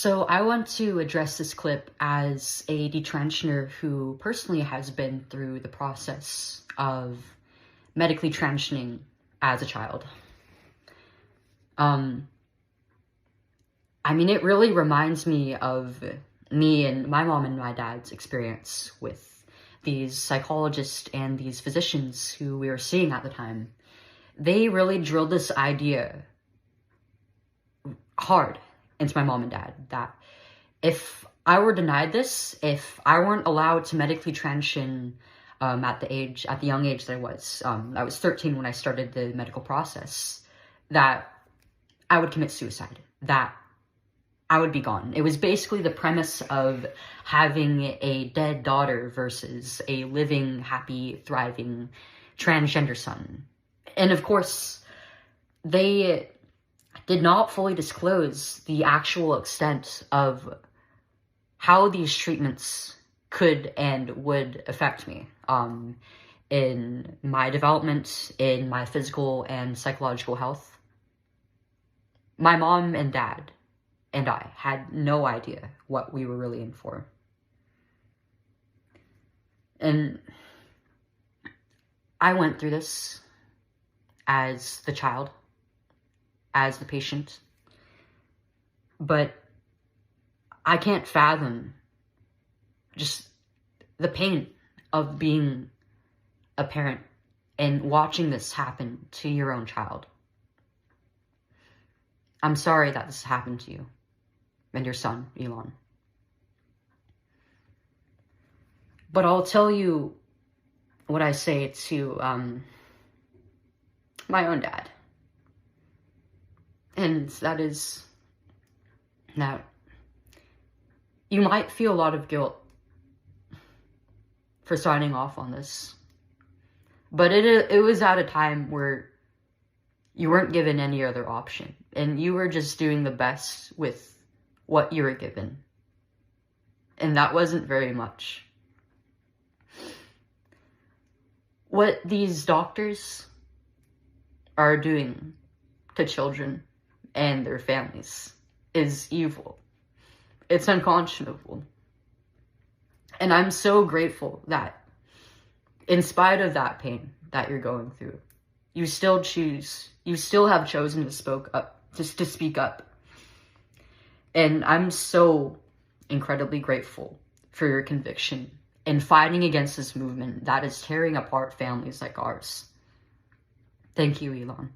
So I want to address this clip as a detransitioner who personally has been through the process of medically transitioning as a child. I mean, it really reminds me of me and my mom and my dad's experience with these psychologists and these physicians who we were seeing at the time. They really drilled this idea hard into my mom and dad that if I were denied this, if I weren't allowed to medically transition at the young age that I was 13 when I started the medical process, that I would commit suicide, that I would be gone. It was basically the premise of having a dead daughter versus a living, happy, thriving transgender son. And of course, they did not fully disclose the actual extent of how these treatments could and would affect me in my development, in my physical and psychological health. My mom and dad and I had no idea what we were really in for. And I went through this as the child, as the patient, but I can't fathom just the pain of being a parent and watching this happen to your own child. I'm sorry that this happened to you and your son, Elon. But I'll tell you what I say to my own dad. And that is that you might feel a lot of guilt for signing off on this. But it was at a time where you weren't given any other option. And you were just doing the best with what you were given. And that wasn't very much. What these doctors are doing to children and their families is evil. It's unconscionable. And I'm so grateful that in spite of that pain that you're going through, you still have chosen to speak up. And I'm so incredibly grateful for your conviction in fighting against this movement that is tearing apart families like ours. Thank you, Elon.